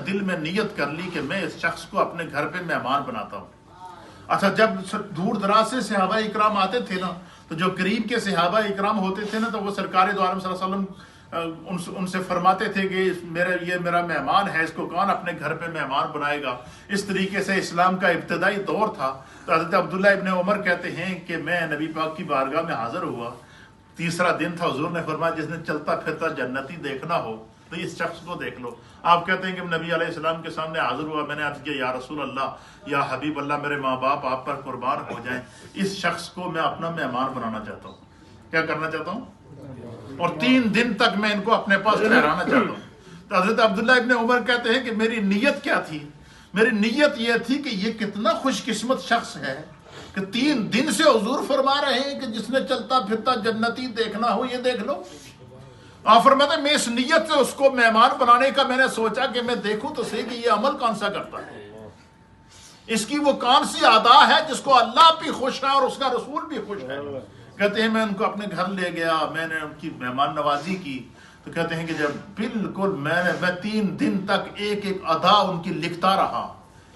دل میں نیت کر لی کہ میں اس شخص کو اپنے گھر پہ مہمان بناتا ہوں۔ اچھا، جب دور دراز سے صحابہ اکرام آتے تھے نا، تو جو قریب کے صحابہ اکرام ہوتے تھے نا، تو وہ سرکار دو عالم صلی اللہ علیہ وسلم ان سے فرماتے تھے کہ یہ میرا مہمان ہے، اس کو کون اپنے گھر پہ مہمان بنائے گا۔ اس طریقے سے اسلام کا ابتدائی دور تھا۔ تو حضرت عبداللہ ابن عمر کہتے ہیں کہ میں نبی پاک کی بارگاہ میں حاضر ہوا، تیسرا دن تھا، حضور نے فرمایا جس نے چلتا پھرتا جنتی دیکھنا ہو تو اس شخص کو دیکھ لو۔ آپ کہتے ہیں کہ نبی علیہ السلام کے سامنے حاضر ہوا، میں نے عرض کیا یا رسول اللہ، یا حبیب اللہ، میرے ماں باپ آپ پر قربان ہو جائیں، اس شخص کو میں اپنا مہمان بنانا چاہتا ہوں۔ کیا کرنا چاہتا ہوں؟ اور 3 دن تک میں ان کو اپنے پاس ٹھہرانا چاہتا ہوں۔ تو حضرت عبداللہ ابن عمر کہتے ہیں کہ میری نیت کیا تھی؟ میری نیت یہ تھی کہ یہ کتنا خوش قسمت شخص ہے کہ 3 دن سے حضور فرما رہے ہیں کہ جس نے چلتا پھرتا جنتی دیکھنا ہو یہ دیکھ لو۔ آپ فرماتے ہیں میں اس نیت سے اس کو مہمان بنانے کا میں نے سوچا کہ میں دیکھوں تو صحیح کہ یہ عمل کون سا کرتا ہے، اس کی وہ کون سی ادا ہے جس کو اللہ بھی خوش ہے اور اس کا رسول بھی خوش ہے۔ کہتے ہیں میں ان کو اپنے گھر لے گیا، میں نے ان کی مہمان نوازی کی۔ تو کہتے ہیں کہ جب بالکل میں 3 دن تک ایک ایک ادا ان کی لکھتا رہا،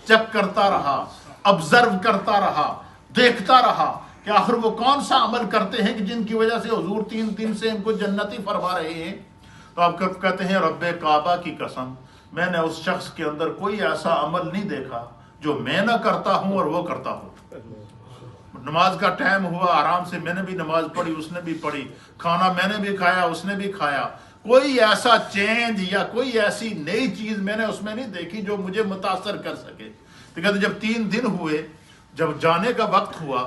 چیک کرتا رہا، آبزرو کرتا رہا، دیکھتا رہا کہ آخر وہ کون سا عمل کرتے ہیں کہ جن کی وجہ سے حضور 3 دن سے ان کو جنتی فرما رہے ہیں۔ تو آپ کہتے ہیں رب کعبہ کی قسم، میں نے اس شخص کے اندر کوئی ایسا عمل نہیں دیکھا جو میں نہ کرتا ہوں اور وہ کرتا ہوں۔ نماز کا ٹائم ہوا، آرام سے میں نے بھی نماز پڑھی، اس نے بھی پڑھی، کھانا میں نے بھی کھایا، اس نے بھی کھایا، کوئی ایسا چینج یا کوئی ایسی نئی چیز میں نے اس میں نہیں دیکھی جو مجھے متاثر کر سکے۔ تو کہتے جب 3 دن ہوئے، جب جانے کا وقت ہوا،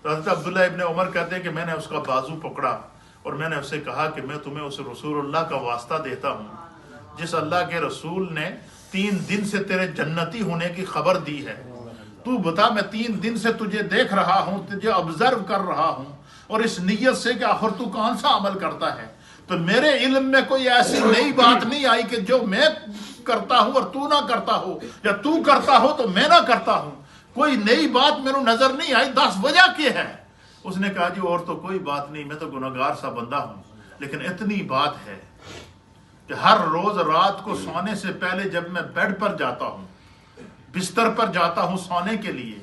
تو حضرت عبداللہ ابن عمر کہتے ہیں کہ میں نے اس کا بازو پکڑا اور میں نے اسے کہا کہ میں تمہیں اس رسول اللہ کا واسطہ دیتا ہوں جس اللہ کے رسول نے 3 دن سے تیرے جنتی ہونے کی خبر دی ہے۔ تو بتا، میں 3 دن سے تجھے دیکھ رہا ہوں، تجھے آبزرو کر رہا ہوں، اور اس نیت سے کہ آخر تو کون سا عمل کرتا ہے، تو میرے علم میں کوئی ایسی نئی بات نہیں آئی کہ جو میں کرتا ہوں اور تو نہ کرتا ہو، یا تو کرتا ہو تو میں نہ کرتا ہوں، کوئی نئی بات میرے نظر نہیں آئی۔ 10 وجہ کی ہے؟ اس نے کہا جی اور تو کوئی بات نہیں، میں تو گناہگار سا بندہ ہوں، لیکن اتنی بات ہے کہ ہر روز رات کو سونے سے پہلے جب میں بیڈ پر جاتا ہوں، بستر پر جاتا ہوں سونے کے لیے،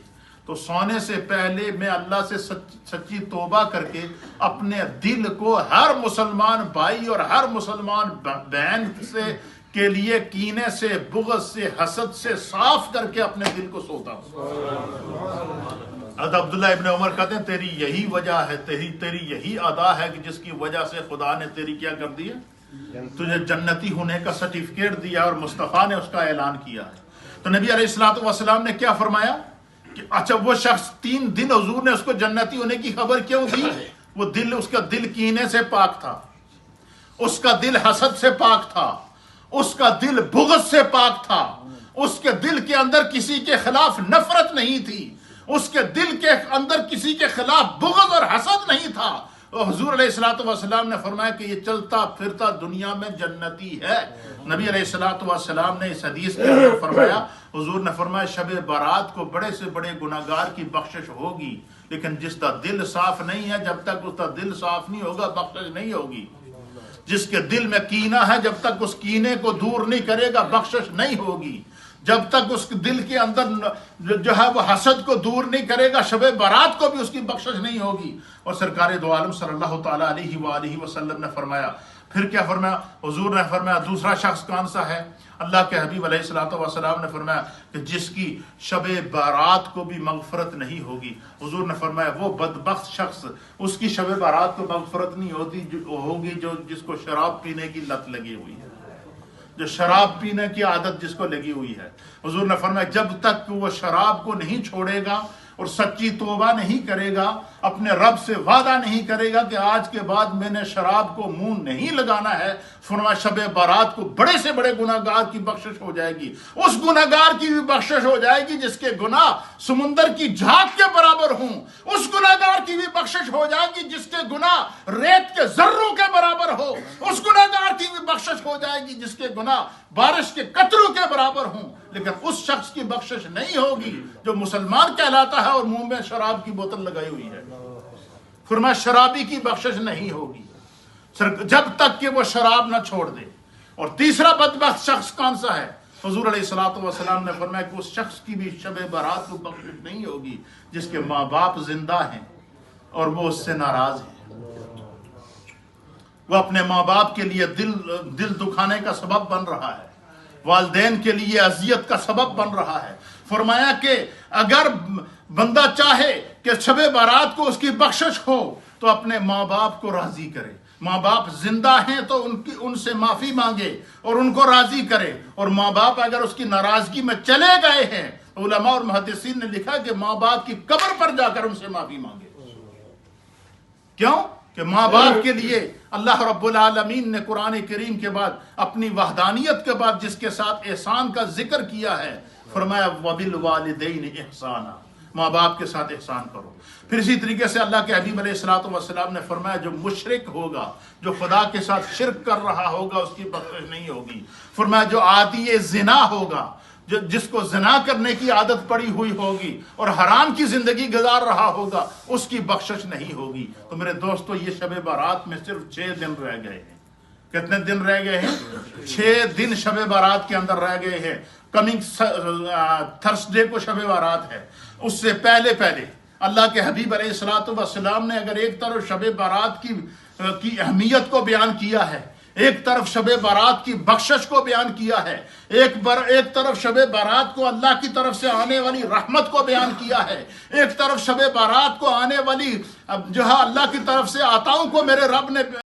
تو سونے سے پہلے میں اللہ سے سچی توبہ کر کے اپنے دل کو ہر مسلمان بھائی اور ہر مسلمان بہن سے کے لیے کینے سے، بغض سے، حسد سے صاف کر کے اپنے دل کو سوتا ہوں۔ حضرت عبداللہ ابن عمر کہتے ہیں تیری یہی وجہ ہے، تیری یہی ادا ہے کہ جس کی وجہ سے خدا نے تیری کیا کر دی ہے، تجھے جنتی ہونے کا سرٹیفکیٹ دیا اور مصطفیٰ نے اس کا اعلان کیا ہے۔ تو نبی علیہ الصلوۃ والسلام نے کیا فرمایا کہ اچھا وہ شخص 3 دن حضور نے اس کو جنتی ہونے کی خبر کیوں دی؟ وہ دل، اس کا دل کینے سے پاک تھا، اس کا دل حسد سے پاک تھا، اس کا دل بغض سے پاک تھا، اس کے دل کے اندر کسی کے خلاف نفرت نہیں تھی، اس کے دل کے اندر کسی کے خلاف بغض اور حسد نہیں تھا۔ اور حضور علیہ الصلوۃ والسلام نے فرمایا کہ یہ چلتا پھرتا دنیا میں جنتی ہے۔ نبی علیہ الصلوۃ والسلام نے اس حدیث کے اندر فرمایا، حضور نے فرمایا شب بارات کو بڑے سے بڑے گناہگار کی بخشش ہوگی، لیکن جس کا دل صاف نہیں ہے، جب تک اس کا دل صاف نہیں ہوگا بخشش نہیں ہوگی۔ جس کے دل میں کینہ ہے، جب تک اس کینے کو دور نہیں کرے گا بخشش نہیں ہوگی۔ جب تک اس دل کے اندر جو ہے وہ حسد کو دور نہیں کرے گا، شب برات کو بھی اس کی بخشش نہیں ہوگی۔ اور سرکار دو عالم صلی اللہ تعالیٰ علیہ وآلہ وسلم نے فرمایا، پھر کیا فرمایا؟ حضور نے فرمایا دوسرا شخص کون سا ہے؟ اللہ کے حبیب علیہ الصلوۃ والسلام نے فرمایا کہ جس کی شب بارات کو بھی مغفرت نہیں ہوگی۔ حضور نے فرمایا وہ بدبخت شخص، اس کی شب بارات کو مغفرت نہیں ہوگی جو جس کو شراب پینے کی لت لگی ہوئی ہے، جو شراب پینے کی عادت جس کو لگی ہوئی ہے۔ حضور نے فرمایا جب تک وہ شراب کو نہیں چھوڑے گا اور سچی توبہ نہیں کرے گا، اپنے رب سے وعدہ نہیں کرے گا کہ آج کے بعد میں نے شراب کو منہ نہیں لگانا ہے، فرمایا شب بارات کو بڑے سے بڑے گناہگار کی بخشش ہو جائے گی۔ اس گناہگار کی بھی بخشش ہو جائے گی جس کے گناہ سمندر کی جھاگ کے برابر ہوں، اس گناہگار کی بھی بخشش ہو جائے گی جس کے گناہ ریت کے ذروں کے برابر ہو، اس گناہگار کی بھی بخشش ہو جائے گی جس کے گناہ بارش کے قطروں کے برابر ہوں۔ لیکن اس شخص کی بخشش نہیں ہوگی جو مسلمان کہلاتا ہے اور منہ میں شراب کی بوتل لگائی ہوئی ہے۔ فرمایا شرابی کی بخشش نہیں ہوگی جب تک کہ وہ شراب نہ چھوڑ دے۔ اور تیسرا بدبخت شخص کون سا ہے؟ حضور علیہ الصلوۃ والسلام نے فرمایا کہ اس شخص کی بھی شب برات کو بخشش نہیں ہوگی جس کے ماں باپ زندہ ہیں اور وہ اس سے ناراض ہیں، وہ اپنے ماں باپ کے لیے دل دکھانے کا سبب بن رہا ہے، والدین کے لیے اذیت کا سبب بن رہا ہے۔ فرمایا کہ اگر بندہ چاہے کہ شب برات کو اس کی بخشش ہو تو اپنے ماں باپ کو راضی کرے، ماں باپ زندہ ہیں تو ان سے معافی مانگے اور ان کو راضی کرے، اور ماں باپ اگر اس کی ناراضگی میں چلے گئے ہیں، علماء اور محدثین نے لکھا کہ ماں باپ کی قبر پر جا کر ان سے معافی مانگے۔ کیوں کہ ماں باپ کے لیے اللہ رب العالمین نے قرآن کریم کے بعد اپنی وحدانیت کے بعد جس کے ساتھ احسان کا ذکر کیا ہے، فرمایا وَبِالْوَالِدَيْنِ احسانا، ماں باپ کے ساتھ احسان کرو۔ پھر اسی طریقے سے اللہ کے حبیب علیہ الصلوۃ والسلام نے فرمایا جو مشرک ہوگا، جو خدا کے ساتھ شرک کر رہا ہوگا، اس کی بخشش نہیں ہوگی۔ فرمایا جو عادی زنا ہوگا، جس کو زنا کرنے کی عادت پڑی ہوئی ہوگی اور حرام کی زندگی گزار رہا ہوگا، اس کی بخشش نہیں ہوگی۔ تو میرے دوستو، یہ شب برات میں صرف 6 دن رہ گئے ہیں۔ کتنے دن رہ گئے ہیں؟ 6 دن شب برات کے اندر رہ گئے ہیں۔ کمنگ تھرسڈے کو شب برات ہے۔ اس سے پہلے اللہ کے حبیب علیہ الصلوۃ والسلام نے اگر ایک طرف شب برات کی اہمیت کو بیان کیا ہے، ایک طرف شب برات کی بخشش کو بیان کیا ہے، ایک طرف شب برات کو اللہ کی طرف سے آنے والی رحمت کو بیان کیا ہے، ایک طرف شب برات کو آنے والی جو ہے اللہ کی طرف سے عطاؤں کو میرے رب نے